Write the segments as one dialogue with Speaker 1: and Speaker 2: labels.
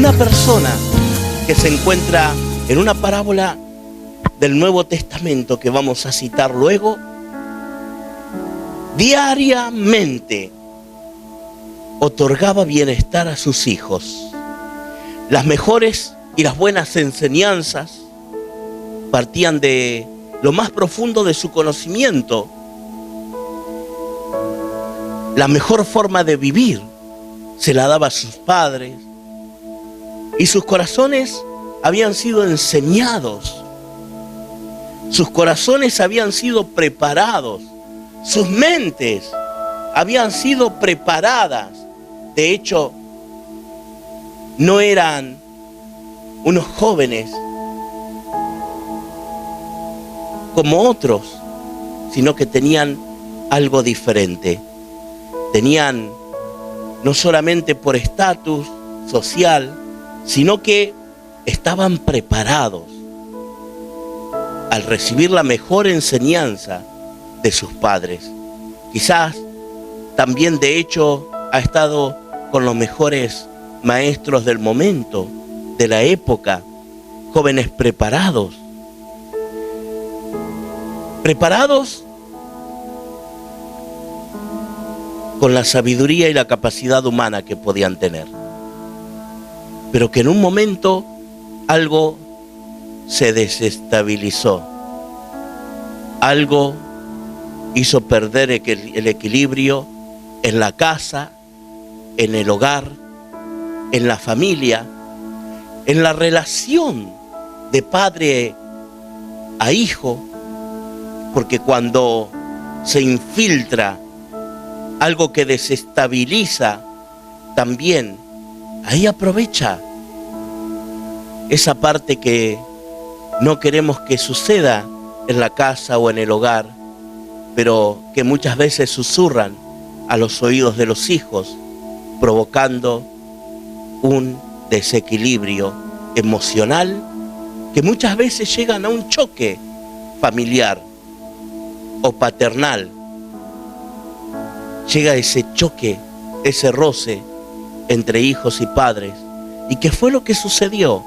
Speaker 1: Una persona que se encuentra en una parábola del Nuevo Testamento que vamos a citar luego, diariamente otorgaba bienestar a sus hijos. Las mejores y las buenas enseñanzas partían de lo más profundo de su conocimiento. La mejor forma de vivir se la daba a sus padres y sus corazones habían sido enseñados. Sus corazones habían sido preparados. Sus mentes habían sido preparadas. De hecho, no eran unos jóvenes como otros, sino que tenían algo diferente. Tenían no solamente por estatus social, sino que estaban preparados al recibir la mejor enseñanza de sus padres. Quizás también de hecho ha estado con los mejores maestros del momento, de la época, jóvenes preparados con la sabiduría y la capacidad humana que podían tener, pero que en un momento algo se desestabilizó, algo hizo perder el equilibrio en la casa, en el hogar, en la familia, en la relación de padre a hijo, porque cuando se infiltra algo que desestabiliza, también ahí aprovecha esa parte que no queremos que suceda en la casa o en el hogar, pero que muchas veces susurran a los oídos de los hijos, provocando un desequilibrio emocional que muchas veces llegan a un choque familiar o paternal. Llega ese choque, ese roce entre hijos y padres. ¿Y qué fue lo que sucedió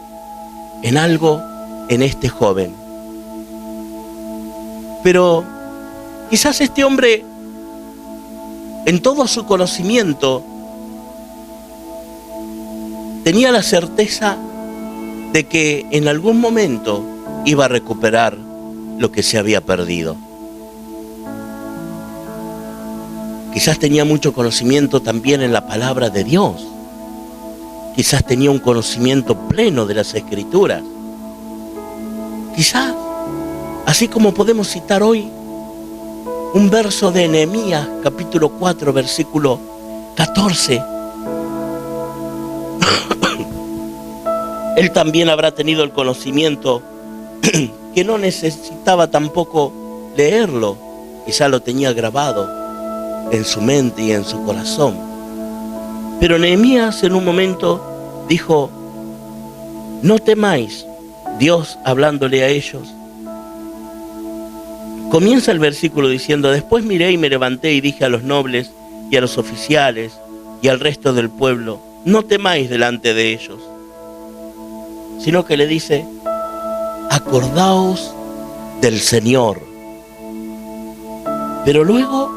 Speaker 1: en este joven? Pero quizás este hombre, en todo su conocimiento, tenía la certeza de que en algún momento iba a recuperar lo que se había perdido. Quizás tenía mucho conocimiento también en la palabra de Dios. Quizás tenía un conocimiento pleno de las Escrituras. Quizás, así como podemos citar hoy un verso de Nehemías, capítulo 4, versículo 14. Él también habrá tenido el conocimiento que no necesitaba tampoco leerlo. Quizás lo tenía grabado en su mente y en su corazón. Pero Nehemías en un momento dijo: no temáis. Dios hablándole a ellos. Comienza el versículo diciendo: después miré y me levanté y dije a los nobles y a los oficiales y al resto del pueblo: no temáis delante de ellos. Sino que le dice: acordaos del Señor. Pero luego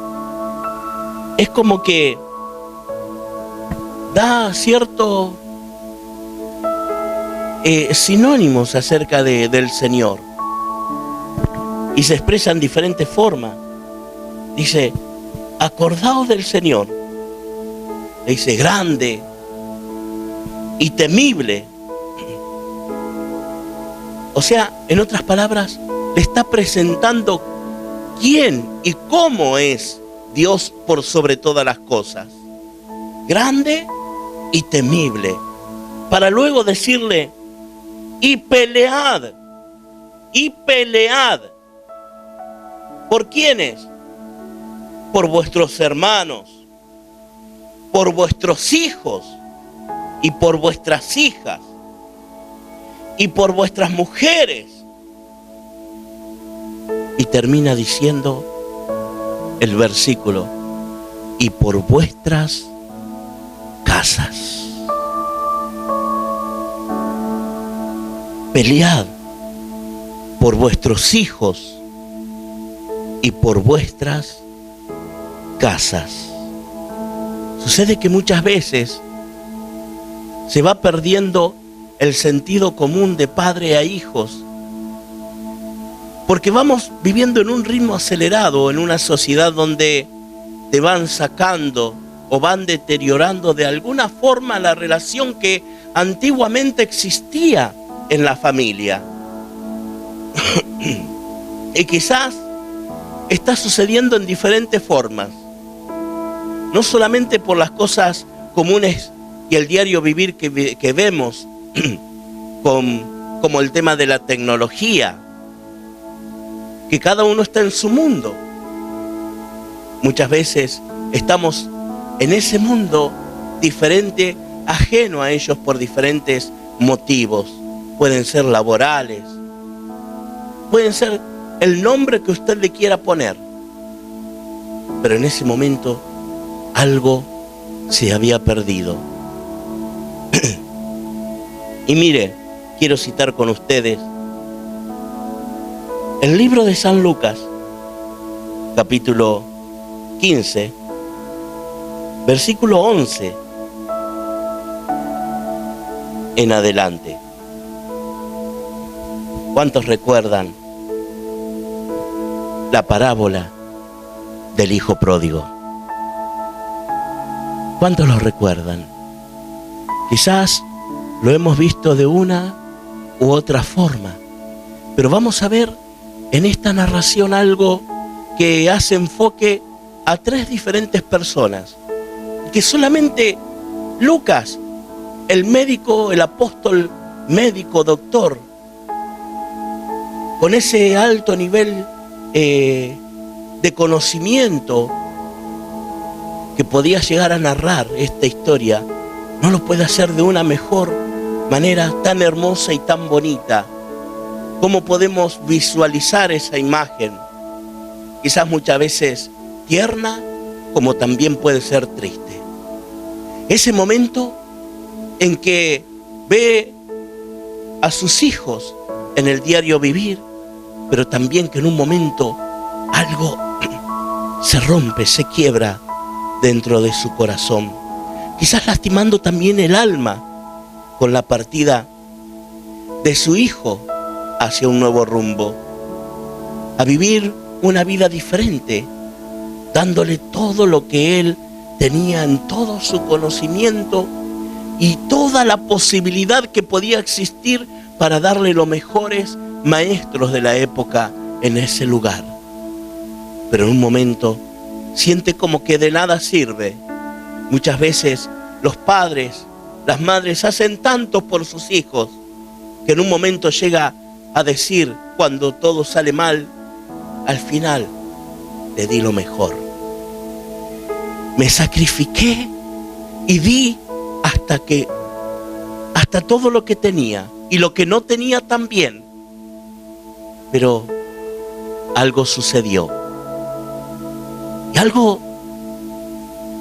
Speaker 1: es como que da ciertos sinónimos acerca del Señor y se expresa en diferentes formas. Dice: acordaos del Señor. Le dice: grande y temible. O sea, en otras palabras, le está presentando quién y cómo es Dios por sobre todas las cosas. Grande y temible. Para luego decirle: y pelead. Y pelead. ¿Por quiénes? Por vuestros hermanos, por vuestros hijos y por vuestras hijas y por vuestras mujeres. Y termina diciendo el versículo: y por vuestras casas. Pelead por vuestros hijos y por vuestras casas. Sucede que muchas veces se va perdiendo el sentido común de padre a hijos, porque vamos viviendo en un ritmo acelerado, en una sociedad donde te van sacando o van deteriorando de alguna forma la relación que antiguamente existía en la familia. Y quizás está sucediendo en diferentes formas, no solamente por las cosas comunes y el diario vivir que vemos, como el tema de la tecnología, que cada uno está en su mundo. Muchas veces estamos en ese mundo diferente, ajeno a ellos por diferentes motivos. Pueden ser laborales, pueden ser el nombre que usted le quiera poner. Pero en ese momento algo se había perdido. Y mire, quiero citar con ustedes el libro de San Lucas, capítulo 15, versículo 11 en adelante. ¿Cuántos recuerdan la parábola del hijo pródigo? ¿Cuántos lo recuerdan? Quizás lo hemos visto de una u otra forma, pero vamos a ver en esta narración algo que hace enfoque a tres diferentes personas, que solamente Lucas, el médico, el apóstol médico, doctor, con ese alto nivel de conocimiento que podía llegar a narrar esta historia, no lo puede hacer de una mejor manera, tan hermosa y tan bonita. ¿Cómo podemos visualizar esa imagen? Quizás muchas veces tierna, como también puede ser triste. Ese momento en que ve a sus hijos en el diario vivir, pero también que en un momento algo se rompe, se quiebra dentro de su corazón. Quizás lastimando también el alma con la partida de su hijo hacia un nuevo rumbo, a vivir una vida diferente, dándole todo lo que él tenía en todo su conocimiento y toda la posibilidad que podía existir para darle los mejores maestros de la época en ese lugar. Pero en un momento siente como que de nada sirve. Muchas veces los padres, las madres hacen tanto por sus hijos que en un momento llega a decir, cuando todo sale mal, al final le di lo mejor. Me sacrifiqué y di hasta todo lo que tenía y lo que no tenía también. Pero algo sucedió. Y algo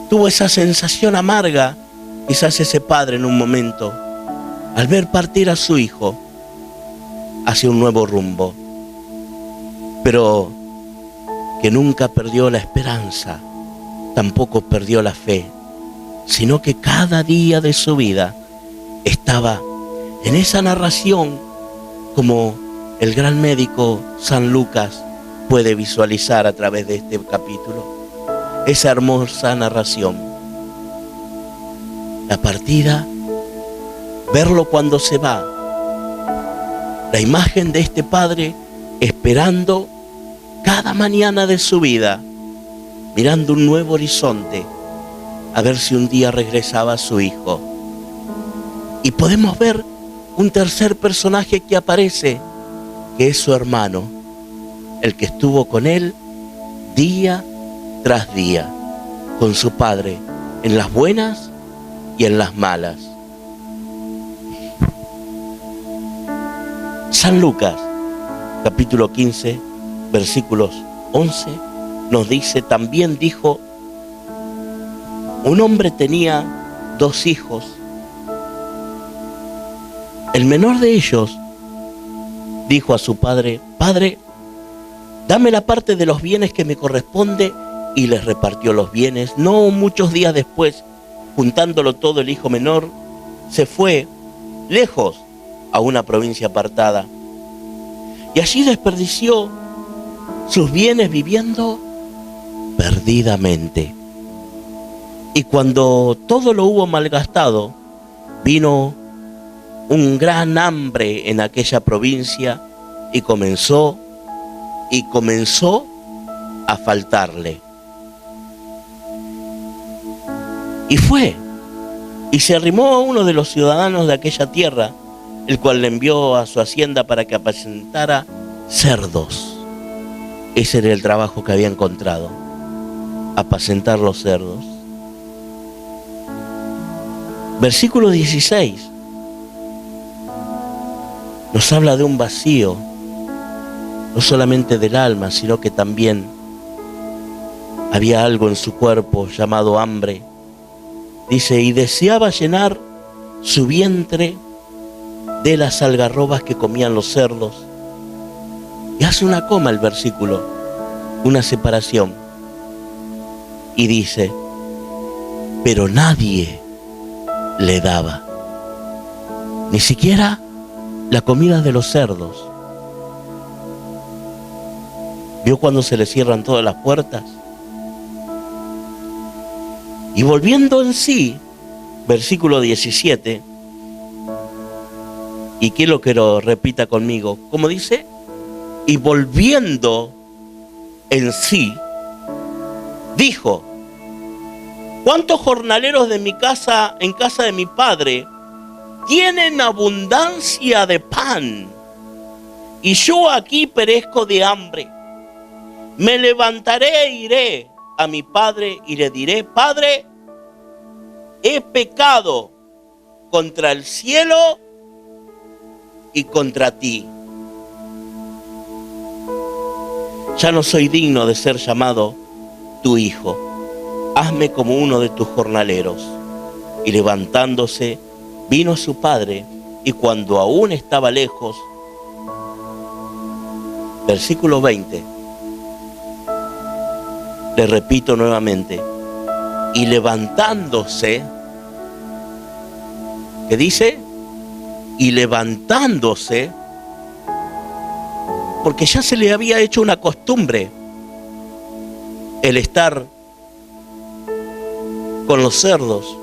Speaker 1: tuvo esa sensación amarga, quizás ese padre en un momento, al ver partir a su hijo hacia un nuevo rumbo. Pero que nunca perdió la esperanza, tampoco perdió la fe, sino que cada día de su vida estaba en esa narración, como el gran médico San Lucas puede visualizar a través de este capítulo, esa hermosa narración. La partida, verlo cuando se va, la imagen de este padre esperando cada mañana de su vida, mirando un nuevo horizonte, a ver si un día regresaba su hijo. Y podemos ver un tercer personaje que aparece, que es su hermano, el que estuvo con él día tras día, con su padre, en las buenas y en las malas. San Lucas, capítulo 15, versículos 11, nos dice, también dijo, un hombre tenía 2 hijos. El menor de ellos dijo a su padre: Padre, dame la parte de los bienes que me corresponde, y les repartió los bienes. No muchos días después, juntándolo todo, el hijo menor se fue lejos a una provincia apartada, y allí desperdició sus bienes viviendo perdidamente. Y cuando todo lo hubo malgastado, vino un gran hambre en aquella provincia y comenzó a faltarle. Y fue y se arrimó a uno de los ciudadanos de aquella tierra, el cual le envió a su hacienda para que apacentara cerdos. Ese era el trabajo que había encontrado: apacentar los cerdos. Versículo 16 nos habla de un vacío, no solamente del alma, sino que también había algo en su cuerpo llamado hambre. Dice: y deseaba llenar su vientre de las algarrobas que comían los cerdos. Y hace una coma el versículo, una separación. Y dice: pero nadie le daba, ni siquiera la comida de los cerdos. ¿Vio cuando se le cierran todas las puertas? Y volviendo en sí, versículo 17, y quiero que lo repita conmigo, ¿cómo dice? Y volviendo en sí, dijo: ¿cuántos jornaleros de mi casa, en casa de mi padre, tienen abundancia de pan, y yo aquí perezco de hambre? Me levantaré e iré a mi padre y le diré: Padre, he pecado contra el cielo y contra ti. Ya no soy digno de ser llamado tu hijo. Hazme como uno de tus jornaleros. Y levantándose, vino su padre, y cuando aún estaba lejos, versículo 20, le repito nuevamente, y levantándose, ¿qué dice? Y levantándose, porque ya se le había hecho una costumbre el estar con los cerdos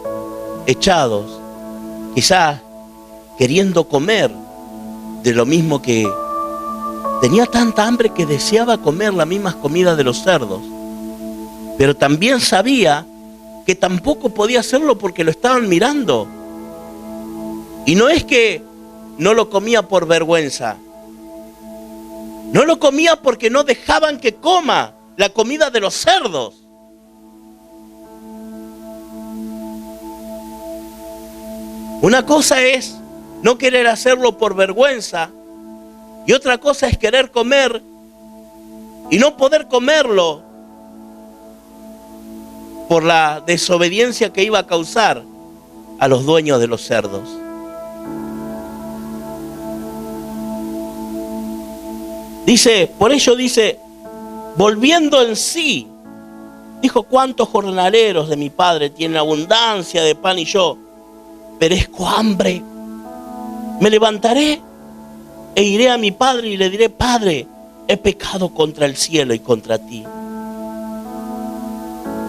Speaker 1: echados, quizás queriendo comer de lo mismo, que tenía tanta hambre que deseaba comer las mismas comidas de los cerdos, pero también sabía que tampoco podía hacerlo porque lo estaban mirando. Y no es que no lo comía por vergüenza, no lo comía porque no dejaban que coma la comida de los cerdos. Una cosa es no querer hacerlo por vergüenza, y otra cosa es querer comer y no poder comerlo por la desobediencia que iba a causar a los dueños de los cerdos. Dice, por ello dice, volviendo en sí, dijo: ¿cuántos jornaleros de mi padre tienen abundancia de pan y yo perezco hambre? Me levantaré e iré a mi padre y le diré: Padre, he pecado contra el cielo y contra ti.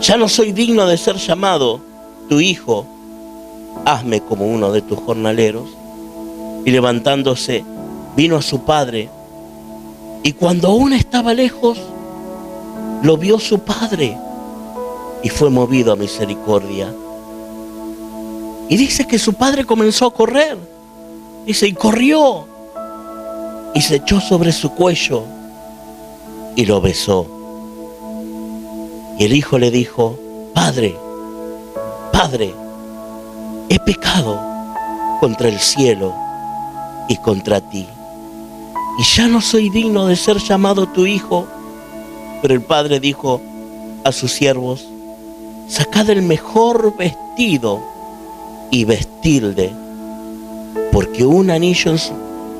Speaker 1: Ya no soy digno de ser llamado tu hijo. Hazme como uno de tus jornaleros. Y levantándose, vino a su padre. Y cuando aún estaba lejos, lo vio su padre y fue movido a misericordia. Y dice que su padre comenzó a correr. Dice, y corrió y se echó sobre su cuello y lo besó. Y el hijo le dijo: Padre, Padre, he pecado contra el cielo y contra ti, y ya no soy digno de ser llamado tu hijo. Pero el padre dijo a sus siervos: sacad el mejor vestido y vestidle, porque un anillo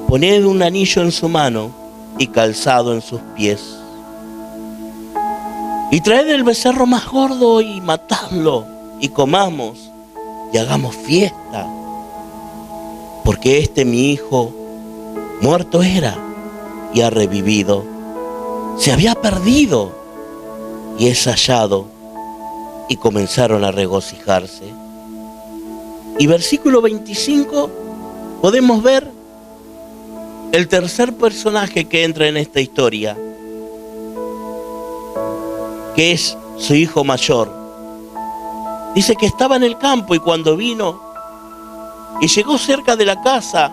Speaker 1: poned un anillo en su mano y calzado en sus pies. Y traed el becerro más gordo y matadlo, y comamos, y hagamos fiesta. Porque mi hijo, muerto era, y ha revivido. Se había perdido, y es hallado. Y comenzaron a regocijarse. Y versículo 25, podemos ver el tercer personaje que entra en esta historia, que es su hijo mayor. Dice que estaba en el campo y cuando vino y llegó cerca de la casa,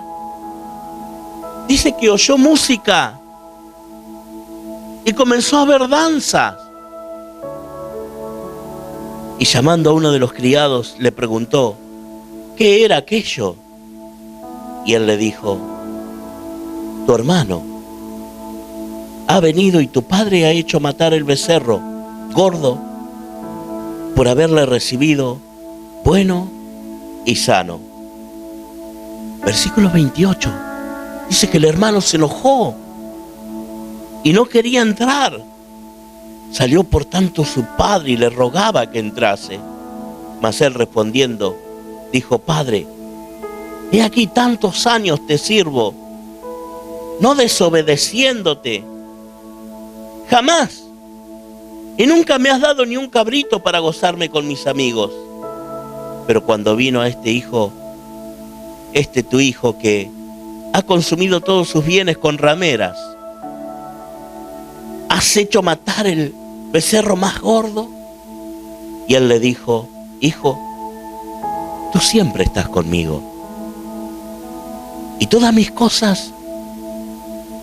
Speaker 1: dice que oyó música y comenzó a ver danzas. Y llamando a uno de los criados le preguntó, ¿qué era aquello? Y él le dijo, tu hermano ha venido y tu padre ha hecho matar el becerro gordo por haberle recibido bueno y sano. Versículo 28 dice que el hermano se enojó y no quería entrar. Salió por tanto su padre y le rogaba que entrase. Mas él respondiendo dijo, Padre, he aquí tantos años te sirvo, no desobedeciéndote jamás, y nunca me has dado ni un cabrito para gozarme con mis amigos. Pero cuando vino a tu hijo que ha consumido todos sus bienes con rameras, ¿has hecho matar el becerro más gordo? Y él le dijo, hijo, tú siempre estás conmigo y todas mis cosas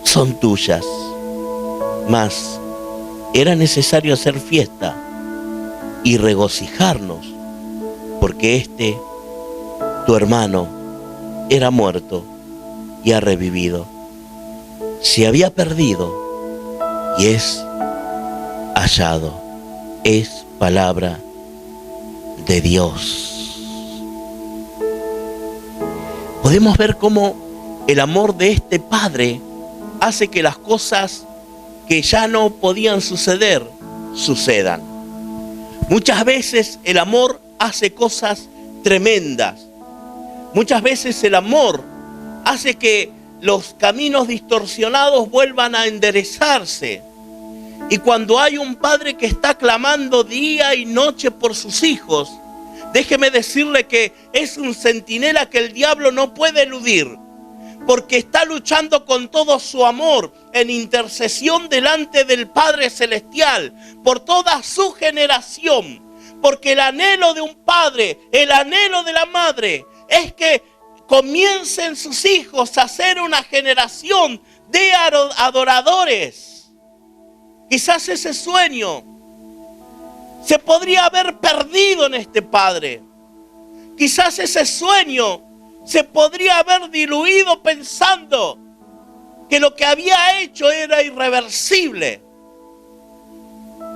Speaker 1: son tuyas, mas era necesario hacer fiesta y regocijarnos, porque tu hermano, era muerto y ha revivido. Se había perdido y es hallado. Es palabra de Dios. Podemos ver cómo el amor de este padre hace que las cosas que ya no podían suceder, sucedan. Muchas veces el amor hace cosas tremendas. Muchas veces el amor hace que los caminos distorsionados vuelvan a enderezarse. Y cuando hay un padre que está clamando día y noche por sus hijos, déjeme decirle que es un centinela que el diablo no puede eludir, porque está luchando con todo su amor en intercesión delante del Padre Celestial por toda su generación. Porque el anhelo de un padre, el anhelo de la madre, es que comiencen sus hijos a ser una generación de adoradores. Quizás ese sueño se podría haber perdido en este padre. Quizás ese sueño se podría haber diluido pensando que lo que había hecho era irreversible.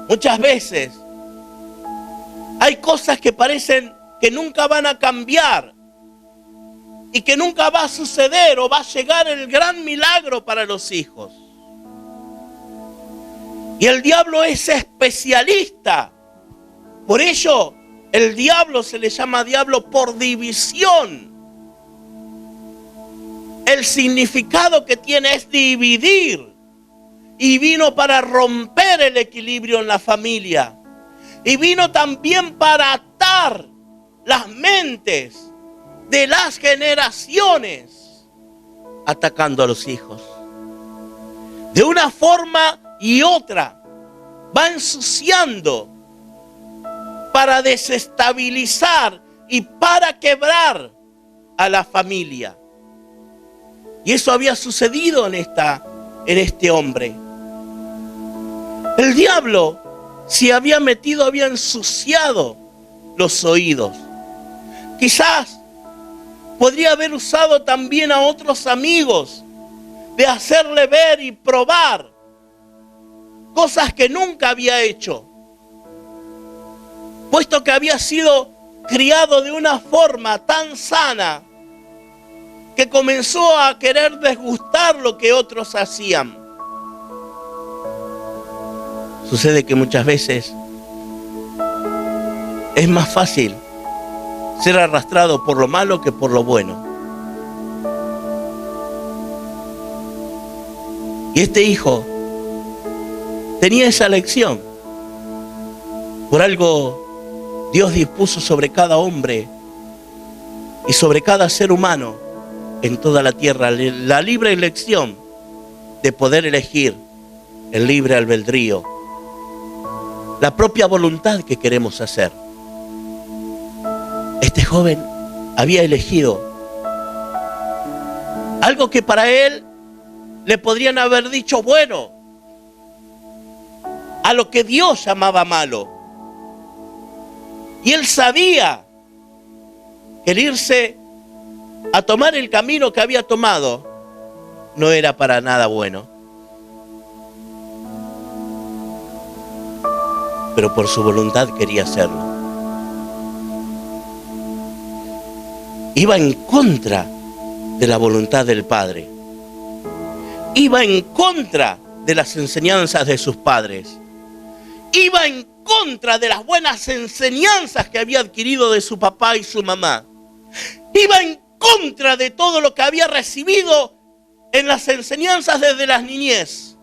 Speaker 1: Muchas veces hay cosas que parecen que nunca van a cambiar y que nunca va a suceder o va a llegar el gran milagro para los hijos. Y el diablo es especialista. Por ello, el diablo se le llama diablo por división. El significado que tiene es dividir. Y vino para romper el equilibrio en la familia. Y vino también para atar las mentes de las generaciones, atacando a los hijos. De una forma y otra, va ensuciando para desestabilizar y para quebrar a la familia. Y eso había sucedido en este hombre. El diablo se había metido, había ensuciado los oídos. Quizás podría haber usado también a otros amigos de hacerle ver y probar cosas que nunca había hecho, puesto que había sido criado de una forma tan sana que comenzó a querer desgustar lo que otros hacían. Sucede que muchas veces es más fácil ser arrastrado por lo malo que por lo bueno. Y este hijo tenía esa lección. Por algo Dios dispuso sobre cada hombre y sobre cada ser humano en toda la tierra la libre elección de poder elegir el libre albedrío, la propia voluntad que queremos hacer. Este joven había elegido algo que para él le podrían haber dicho bueno, a lo que Dios llamaba malo. Y él sabía que el irse a tomar el camino que había tomado no era para nada bueno. Pero por su voluntad quería hacerlo. Iba en contra de la voluntad del Padre. Iba en contra de las enseñanzas de sus padres. Iba en contra de las buenas enseñanzas que había adquirido de su papá y su mamá. Iba en contra de todo lo que había recibido en las enseñanzas desde la niñez.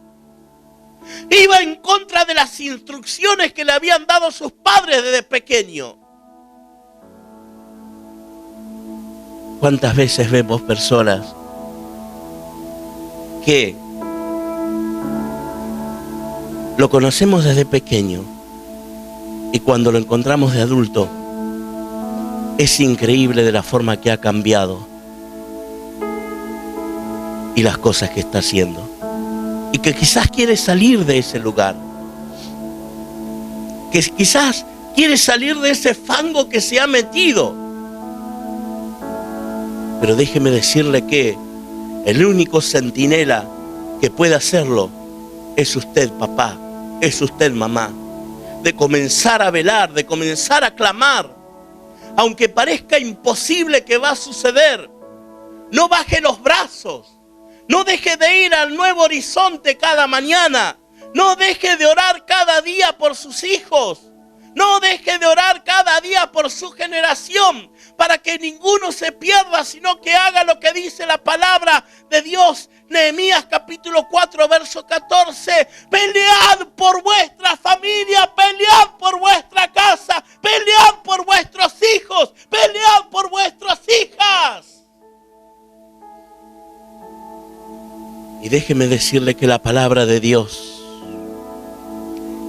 Speaker 1: Iba en contra de las instrucciones que le habían dado sus padres desde pequeño. ¿Cuántas veces vemos personas que lo conocemos desde pequeño y cuando lo encontramos de adulto es increíble de la forma que ha cambiado y las cosas que está haciendo, y que quizás quiere salir de ese lugar, que quizás quiere salir de ese fango que se ha metido? Pero déjeme decirle que el único centinela que puede hacerlo es usted, papá, es usted, mamá. De comenzar a velar, de comenzar a clamar, aunque parezca imposible que va a suceder. No baje los brazos, no deje de ir al Nuevo Horizonte cada mañana, no deje de orar cada día por sus hijos, no deje de orar cada día por su generación, para que ninguno se pierda, sino que haga lo que dice la palabra de Dios. Nehemías capítulo 4, verso 14. Pelead por vuestra familia, pelead por vuestra casa, pelead por vuestros hijos, pelead por vuestras hijas. Y déjeme decirle que la palabra de Dios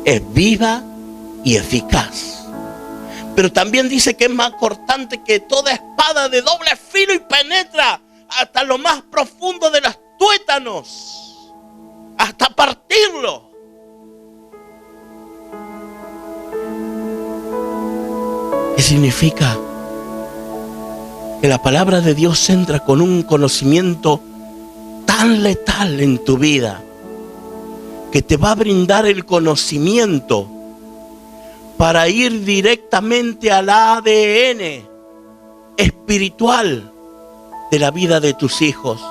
Speaker 1: es viva y eficaz. Pero también dice que es más cortante que toda espada de doble filo y penetra hasta lo más profundo de los tuétanos, hasta partirlo. ¿Qué significa? Que la palabra de Dios entra con un conocimiento tan letal en tu vida, que te va a brindar el conocimiento para ir directamente al ADN espiritual de la vida de tus hijos.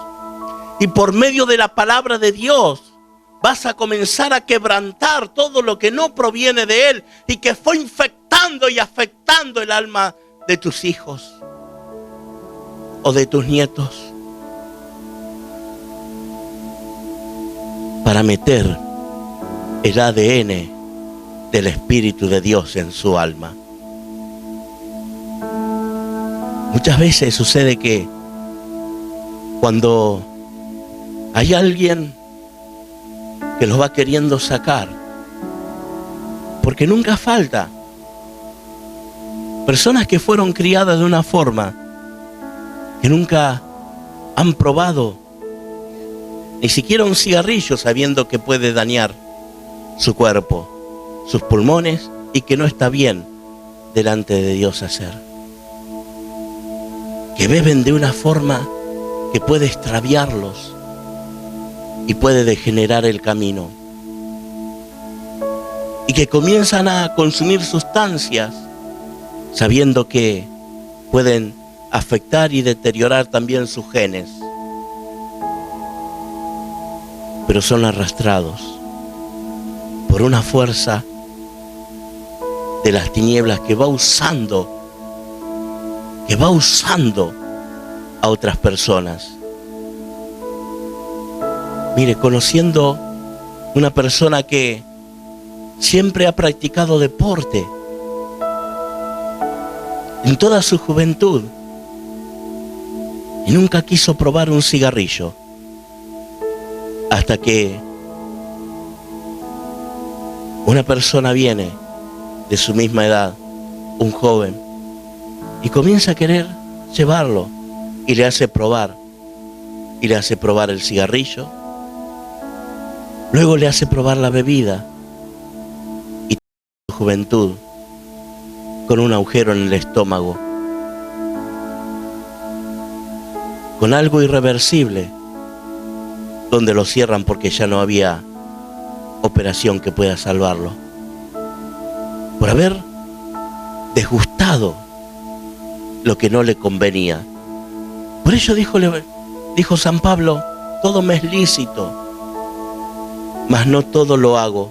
Speaker 1: Y por medio de la palabra de Dios vas a comenzar a quebrantar todo lo que no proviene de Él y que fue infectando y afectando el alma de tus hijos o de tus nietos, para meter el ADN del Espíritu de Dios en su alma. Muchas veces sucede que cuando hay alguien que los va queriendo sacar, porque nunca falta personas que fueron criadas de una forma que nunca han probado ni siquiera un cigarrillo, sabiendo que puede dañar su cuerpo, sus pulmones, y que no está bien delante de Dios hacer. Que beben de una forma que puede extraviarlos y puede degenerar el camino. Y que comienzan a consumir sustancias sabiendo que pueden afectar y deteriorar también sus genes, pero son arrastrados por una fuerza de las tinieblas que va usando a otras personas. Mire, conociendo una persona que siempre ha practicado deporte en toda su juventud y nunca quiso probar un cigarrillo, hasta que una persona viene de su misma edad, un joven, y comienza a querer llevarlo y le hace probar el cigarrillo, luego le hace probar la bebida y su juventud con un agujero en el estómago, con algo irreversible, donde lo cierran porque ya no había operación que pueda salvarlo, por haber desgustado lo que no le convenía. Por ello dijo San Pablo: todo me es lícito, mas no todo lo hago.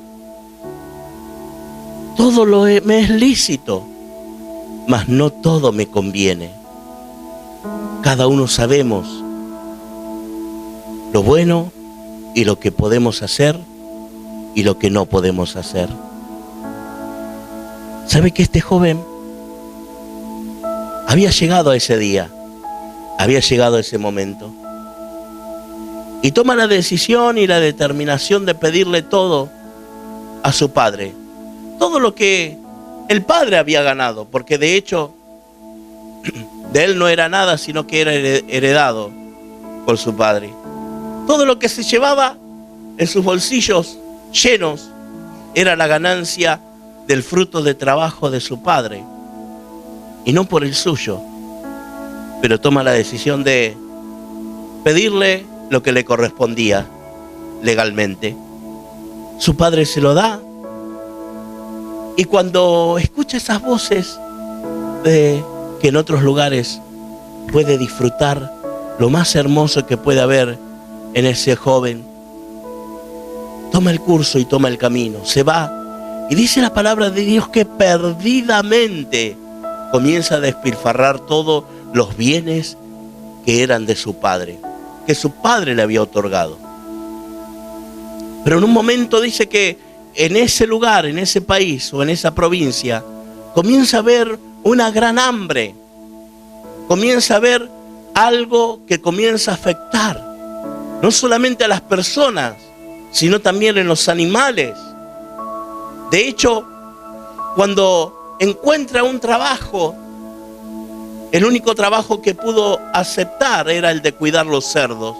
Speaker 1: Todo me es lícito, mas no todo me conviene. Cada uno sabemos lo bueno y lo que podemos hacer y lo que no podemos hacer. ¿Sabe que este joven había llegado a ese día, había llegado a ese momento, y toma la decisión y la determinación de pedirle todo a su padre, todo lo que el padre había ganado, porque de hecho de él no era nada, sino que era heredado por su padre. Todo lo que se llevaba en sus bolsillos llenos era la ganancia del fruto de trabajo de su padre, y no por el suyo. Pero toma la decisión de pedirle lo que le correspondía legalmente. Su padre se lo da, y cuando escucha esas voces de que en otros lugares puede disfrutar lo más hermoso que puede haber en ese joven, toma el curso y toma el camino, se va, y dice la palabra de Dios que perdidamente comienza a despilfarrar todos los bienes que eran de su padre, que su padre le había otorgado. Pero en un momento dice que en ese lugar, en ese país o en esa provincia, comienza a haber una gran hambre, comienza a haber algo que comienza a afectar no solamente a las personas, sino también en los animales. De hecho, cuando encuentra un trabajo, el único trabajo que pudo aceptar era el de cuidar los cerdos.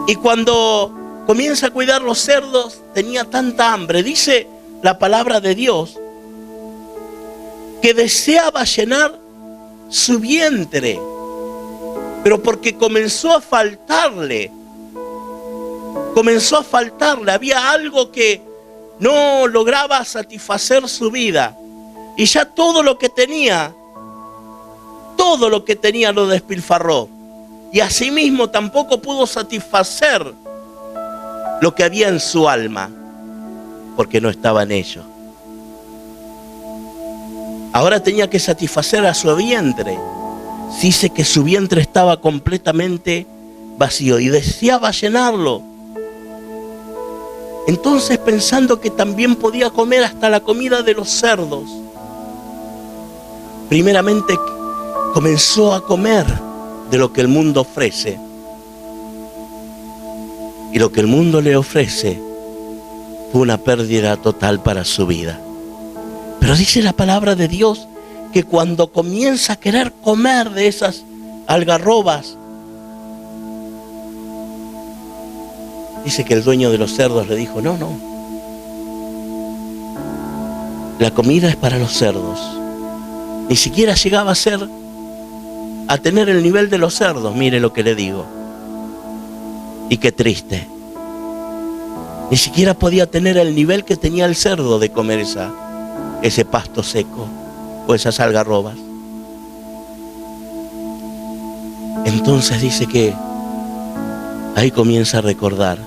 Speaker 1: Y cuando comienza a cuidar los cerdos, tenía tanta hambre, dice la palabra de Dios, que deseaba llenar su vientre, pero porque comenzó a faltarle, había algo que no lograba satisfacer su vida, y ya todo lo que tenía lo despilfarró, y asimismo tampoco pudo satisfacer lo que había en su alma, porque no estaba en ello. Ahora tenía que satisfacer a su vientre. Dice que su vientre estaba completamente vacío y deseaba llenarlo. Entonces, pensando que también podía comer hasta la comida de los cerdos, primeramente comenzó a comer de lo que el mundo ofrece. Y lo que el mundo le ofrece fue una pérdida total para su vida. Pero dice la palabra de Dios que cuando comienza a querer comer de esas algarrobas, dice que el dueño de los cerdos le dijo: no, la comida es para los cerdos. Ni siquiera llegaba a tener el nivel de los cerdos, mire lo que le digo. Y qué triste. Ni siquiera podía tener el nivel que tenía el cerdo de comer ese pasto seco o esas algarrobas. Entonces dice que ahí comienza a recordar.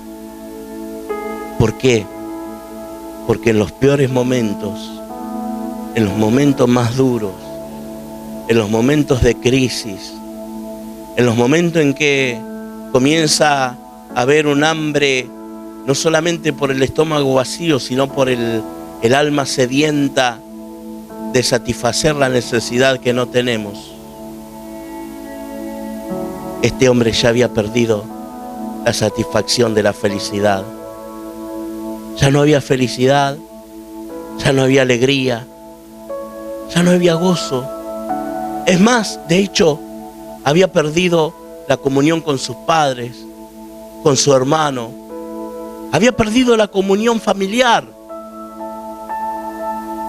Speaker 1: ¿Por qué? Porque en los peores momentos, en los momentos más duros, en los momentos de crisis, en los momentos en que comienza a haber un hambre, no solamente por el estómago vacío, sino por el alma sedienta de satisfacer la necesidad que no tenemos. Este hombre ya había perdido la satisfacción de la felicidad. Ya no había felicidad, ya no había alegría, ya no había gozo. Es más, de hecho, había perdido la comunión con sus padres, con su hermano. Había perdido la comunión familiar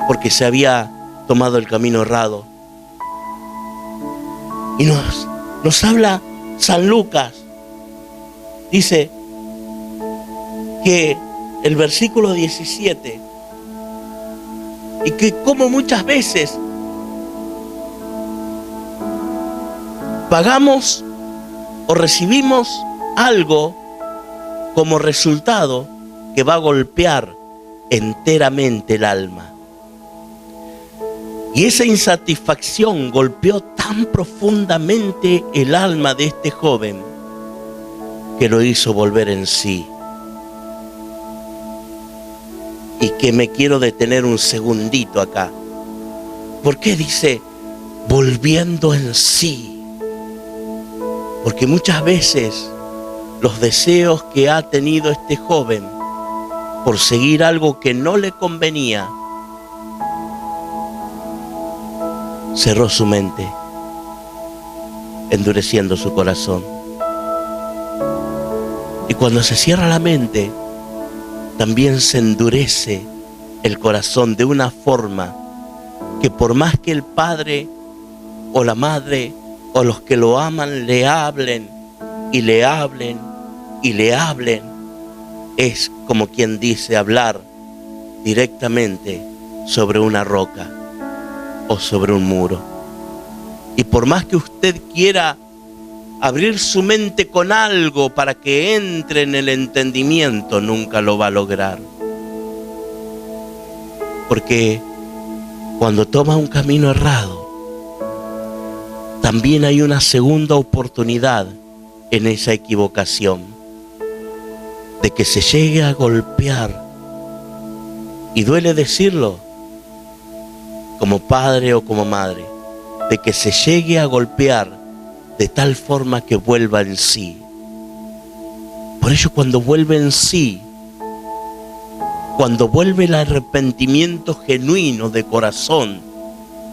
Speaker 1: porque se había tomado el camino errado. Y nos habla San Lucas. Dice que el versículo 17, y que como muchas veces pagamos o recibimos algo como resultado que va a golpear enteramente el alma. Y esa insatisfacción golpeó tan profundamente el alma de este joven que lo hizo volver en sí. Y que me quiero detener un segundito acá. ¿Por qué dice volviendo en sí? Porque muchas veces los deseos que ha tenido este joven por seguir algo que no le convenía, cerró su mente, endureciendo su corazón. Y cuando se cierra la mente, también se endurece el corazón de una forma que por más que el padre o la madre o los que lo aman le hablen y le hablen y le hablen, es como quien dice hablar directamente sobre una roca o sobre un muro. Y por más que usted quiera abrir su mente con algo para que entre en el entendimiento, nunca lo va a lograr. Porque cuando toma un camino errado, también hay una segunda oportunidad en esa equivocación, de que se llegue a golpear, y duele decirlo, como padre o como madre, de que se llegue a golpear de tal forma que vuelva en sí. Por ello, cuando vuelve en sí, cuando vuelve el arrepentimiento genuino de corazón,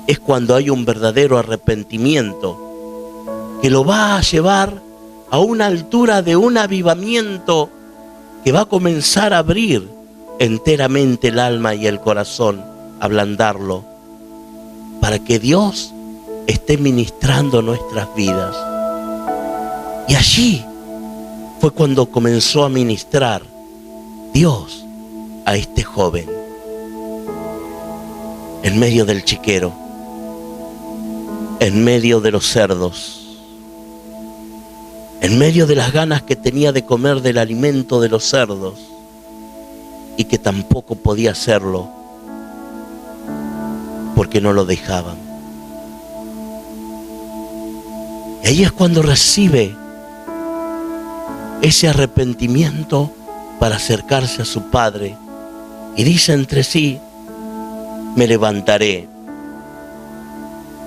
Speaker 1: es cuando hay un verdadero arrepentimiento que lo va a llevar a una altura de un avivamiento que va a comenzar a abrir enteramente el alma y el corazón, ablandarlo, para que Dios esté ministrando nuestras vidas. Y allí fue cuando comenzó a ministrar Dios a este joven, en medio del chiquero, en medio de los cerdos, en medio de las ganas que tenía de comer del alimento de los cerdos y que tampoco podía hacerlo porque no lo dejaban. Y ahí es cuando recibe ese arrepentimiento para acercarse a su padre y dice entre sí: me levantaré,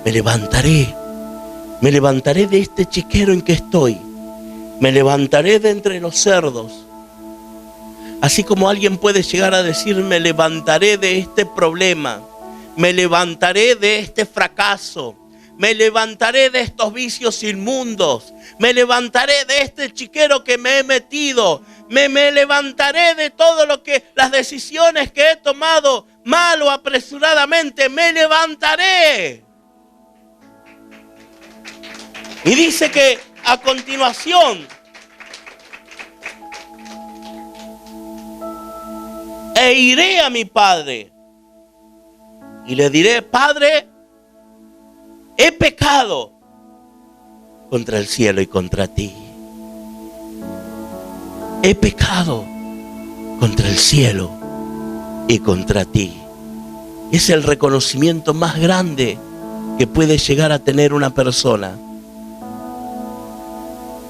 Speaker 1: me levantaré, me levantaré de este chiquero en que estoy, me levantaré de entre los cerdos. Así como alguien puede llegar a decir: me levantaré de este problema, me levantaré de este fracaso, me levantaré de estos vicios inmundos, me levantaré de este chiquero que me he metido, me levantaré de todo lo que, las decisiones que he tomado mal o apresuradamente, me levantaré. Y dice que a continuación, e iré a mi padre y le diré: Padre, he pecado contra el cielo y contra ti. He pecado contra el cielo y contra ti. Es el reconocimiento más grande que puede llegar a tener una persona.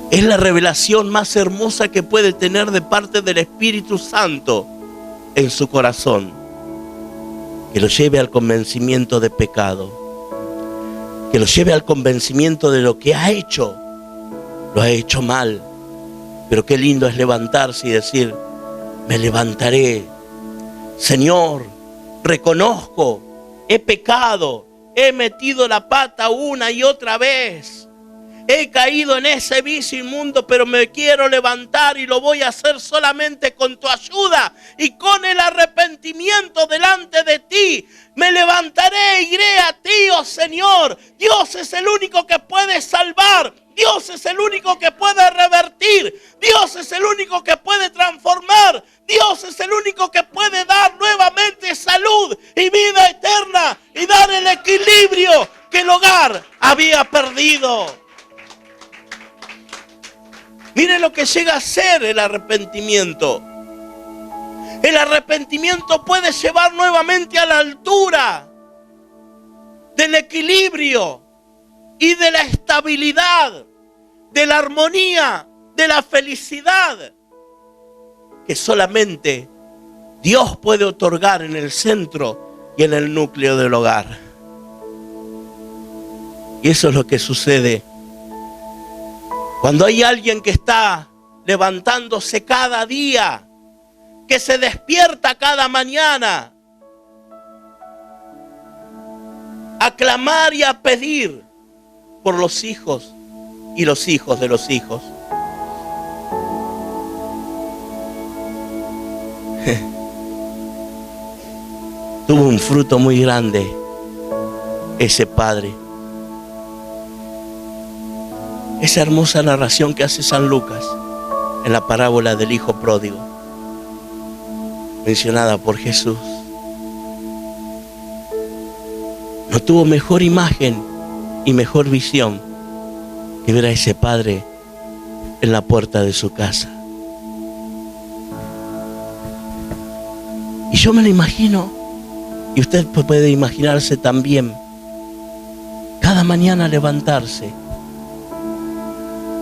Speaker 1: Es la revelación más hermosa que puede tener de parte del Espíritu Santo en su corazón, que lo lleve al convencimiento de pecado, que lo lleve al convencimiento de lo que ha hecho. Lo ha hecho mal, pero qué lindo es levantarse y decir: me levantaré. Señor, reconozco, he pecado, he metido la pata una y otra vez. He caído en ese vicio inmundo, pero me quiero levantar y lo voy a hacer solamente con tu ayuda y con el arrepentimiento delante de ti. Me levantaré e iré a ti, oh Señor. Dios es el único que puede salvar. Dios es el único que puede revertir. Dios es el único que puede transformar. Dios es el único que puede dar nuevamente salud y vida eterna y dar el equilibrio que el hogar había perdido. Mire lo que llega a ser el arrepentimiento. El arrepentimiento puede llevar nuevamente a la altura del equilibrio y de la estabilidad, de la armonía, de la felicidad que solamente Dios puede otorgar en el centro y en el núcleo del hogar. Y eso es lo que sucede cuando hay alguien que está levantándose cada día, que se despierta cada mañana a clamar y a pedir por los hijos y los hijos de los hijos. Tuvo un fruto muy grande ese padre. Esa hermosa narración que hace San Lucas en la parábola del hijo pródigo, mencionada por Jesús. No tuvo mejor imagen y mejor visión que ver a ese padre en la puerta de su casa. Y yo me lo imagino, y usted puede imaginarse también, cada mañana levantarse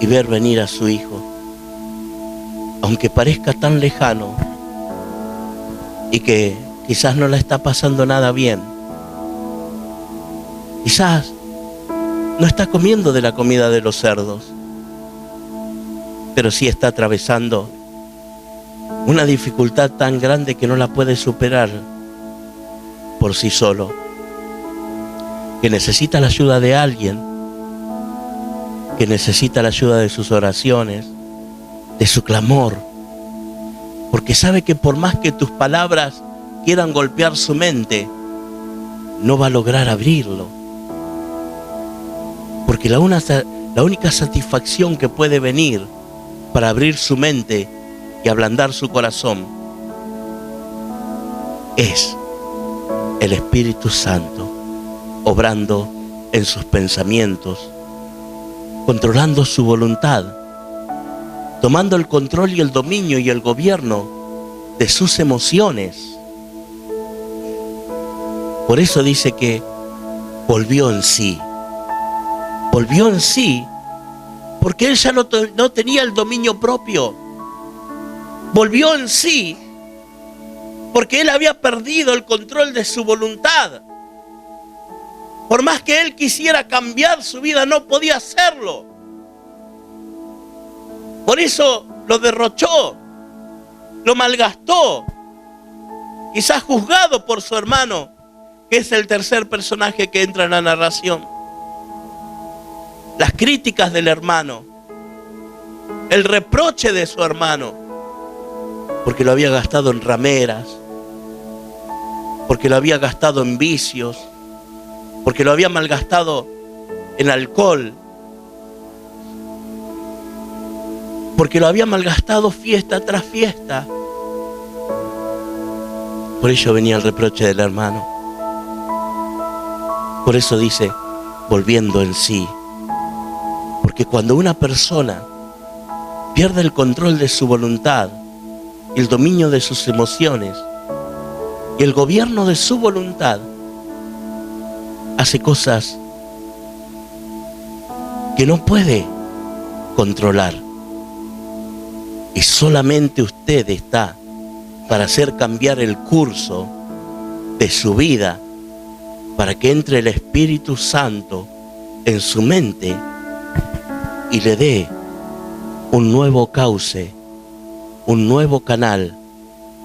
Speaker 1: y ver venir a su hijo, aunque parezca tan lejano y que quizás no la está pasando nada bien. Quizás no está comiendo de la comida de los cerdos, pero sí está atravesando una dificultad tan grande que no la puede superar por sí solo, que necesita la ayuda de alguien, que necesita la ayuda de sus oraciones, de su clamor, porque sabe que por más que tus palabras quieran golpear su mente, no va a lograr abrirlo, porque la única satisfacción que puede venir para abrir su mente y ablandar su corazón es el Espíritu Santo obrando en sus pensamientos, controlando su voluntad, tomando el control y el dominio y el gobierno de sus emociones. Por eso dice que volvió en sí. Volvió en sí porque él ya no tenía el dominio propio. Volvió en sí porque él había perdido el control de su voluntad. Por más que él quisiera cambiar su vida, no podía hacerlo. Por eso lo derrochó, lo malgastó, quizás juzgado por su hermano, que es el tercer personaje que entra en la narración. Las críticas del hermano, el reproche de su hermano, porque lo había gastado en rameras, porque lo había gastado en vicios, porque lo había malgastado en alcohol, porque lo había malgastado fiesta tras fiesta. Por ello venía el reproche del hermano. Por eso dice, volviendo en sí, porque que cuando una persona pierde el control de su voluntad, el dominio de sus emociones y el gobierno de su voluntad, hace cosas que no puede controlar. Y solamente usted está para hacer cambiar el curso de su vida, para que entre el Espíritu Santo en su mente y le dé un nuevo cauce, un nuevo canal,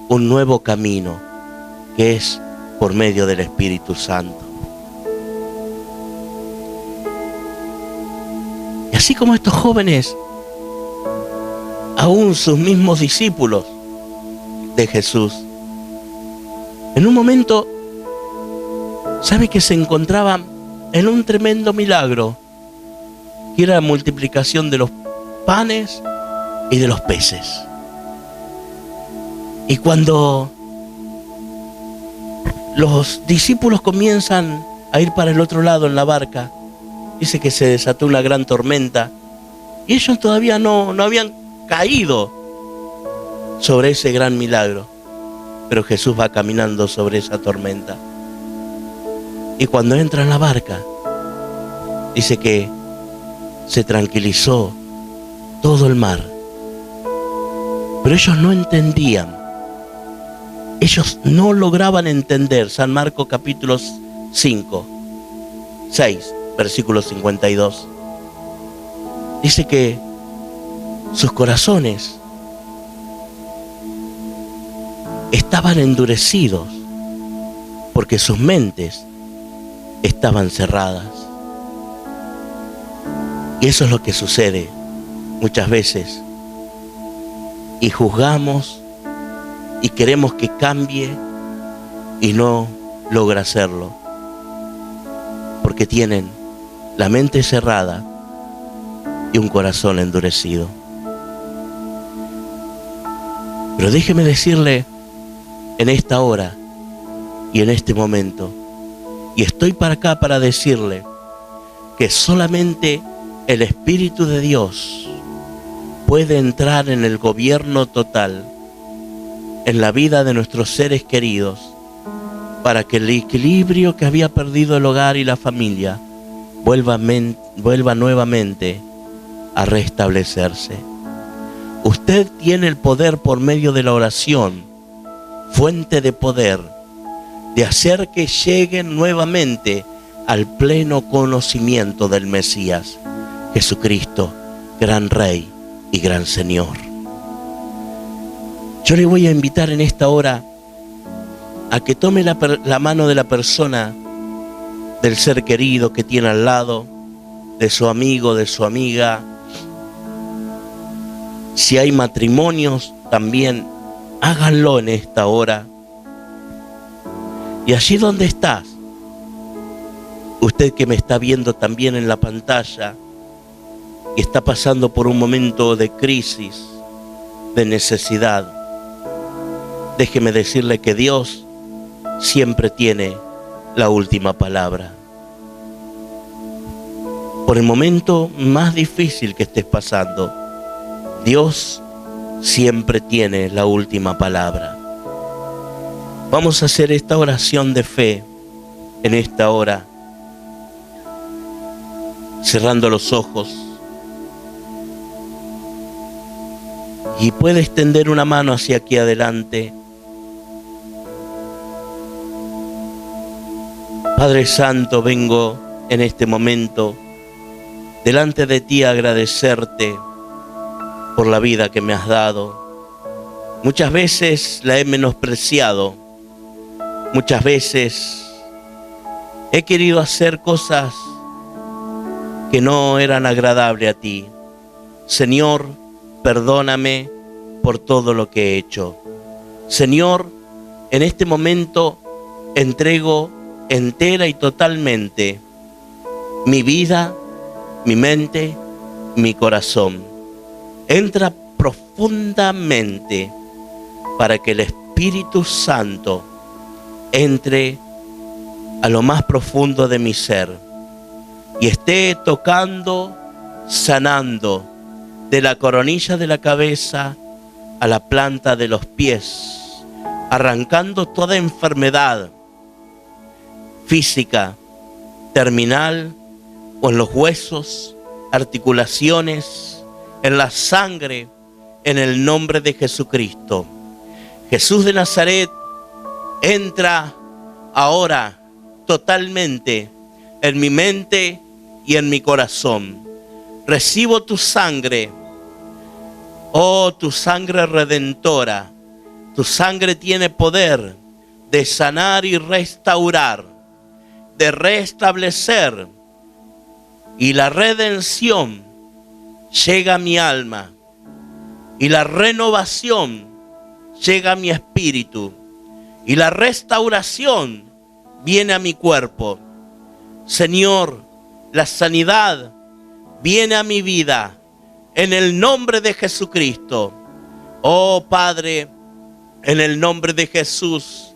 Speaker 1: un nuevo camino, que es por medio del Espíritu Santo. Y así como estos jóvenes, aún sus mismos discípulos de Jesús, en un momento, sabe que se encontraban en un tremendo milagro, que era la multiplicación de los panes y de los peces. Y cuando los discípulos comienzan a ir para el otro lado en la barca, dice que se desató una gran tormenta y ellos todavía no habían caído sobre ese gran milagro, pero Jesús va caminando sobre esa tormenta. Y cuando entra en la barca, dice que se tranquilizó todo el mar. Pero ellos no entendían. Ellos no lograban entender. San Marcos capítulo 6, versículo 52. Dice que sus corazones estaban endurecidos porque sus mentes estaban cerradas. Y eso es lo que sucede muchas veces. Y juzgamos y queremos que cambie y no logra hacerlo, porque tienen la mente cerrada y un corazón endurecido. Pero déjeme decirle en esta hora y en este momento, y estoy para acá para decirle que solamente el Espíritu de Dios puede entrar en el gobierno total en la vida de nuestros seres queridos, para que el equilibrio que había perdido el hogar y la familia vuelva nuevamente a restablecerse. Usted tiene el poder por medio de la oración, fuente de poder, de hacer que lleguen nuevamente al pleno conocimiento del Mesías, Jesucristo, gran Rey y gran Señor. Yo le voy a invitar en esta hora a que tome la mano de la persona, del ser querido que tiene al lado, de su amigo, de su amiga. Si hay matrimonios, también háganlo en esta hora. Y allí donde estás, usted que me está viendo también en la pantalla y está pasando por un momento de crisis, de necesidad, déjeme decirle que Dios siempre tiene la última palabra. Por el momento más difícil que estés pasando, Dios siempre tiene la última palabra. Vamos a hacer esta oración de fe en esta hora, cerrando los ojos. Y puede extender una mano hacia aquí adelante. Padre Santo, vengo en este momento delante de ti a agradecerte por la vida que me has dado. Muchas veces la he menospreciado. Muchas veces he querido hacer cosas que no eran agradables a ti. Señor, perdóname por todo lo que he hecho. Señor, en este momento entrego entera y totalmente mi vida, mi mente, mi corazón. Entra profundamente para que el Espíritu Santo entre a lo más profundo de mi ser y esté tocando sanando de la coronilla de la cabeza a la planta de los pies, arrancando toda enfermedad física, terminal, o en los huesos, articulaciones, en la sangre, en el nombre de Jesucristo. Jesús de Nazaret, entra ahora totalmente en mi mente y en mi corazón. Recibo tu sangre, oh, tu sangre redentora. Tu sangre tiene poder de sanar y restaurar, de restablecer, y la redención llega a mi alma, y la renovación llega a mi espíritu, y la restauración viene a mi cuerpo. Señor, la sanidad viene a mi vida en el nombre de Jesucristo. Oh Padre, en el nombre de Jesús,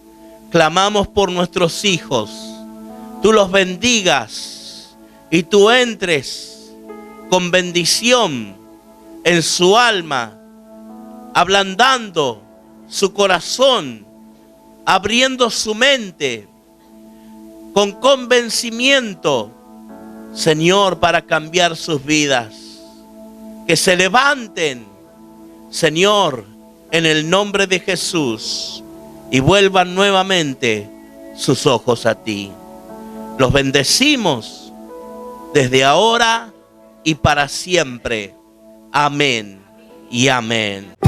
Speaker 1: clamamos por nuestros hijos. Tú los bendigas y tú entres con bendición en su alma, ablandando su corazón, abriendo su mente con convencimiento, Señor, para cambiar sus vidas. Que se levanten, Señor, en el nombre de Jesús, y vuelvan nuevamente sus ojos a ti. Los bendecimos desde ahora y para siempre. Amén y amén.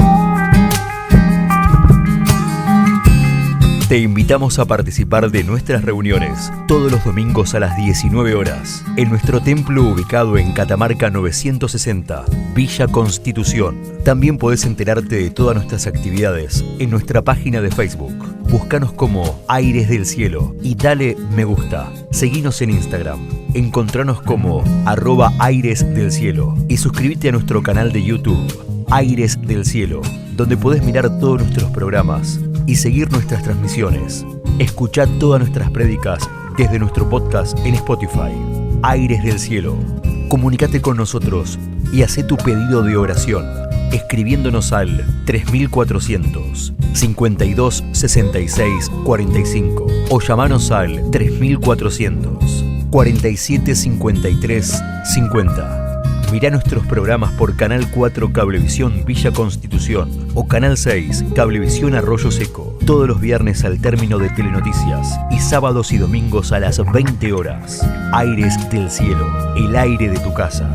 Speaker 2: Te invitamos a participar de nuestras reuniones todos los domingos a las 19 horas en nuestro templo ubicado en Catamarca 960, Villa Constitución. También podés enterarte de todas nuestras actividades en nuestra página de Facebook. Búscanos como Aires del Cielo y dale me gusta. Seguinos en Instagram. Encontranos como @airesdelcielo y suscríbete a nuestro canal de YouTube, Aires del Cielo, donde podés mirar todos nuestros programas y seguir nuestras transmisiones. Escuchá todas nuestras prédicas desde nuestro podcast en Spotify, Aires del Cielo. Comunicate con nosotros y hacé tu pedido de oración escribiéndonos al 3400 52 66 45 o llamanos al 3400 47 53 50. Mirá nuestros programas por Canal 4 Cablevisión Villa Constitución o Canal 6 Cablevisión Arroyo Seco, todos los viernes al término de Telenoticias y sábados y domingos a las 20 horas. Aires del Cielo, el aire de tu casa.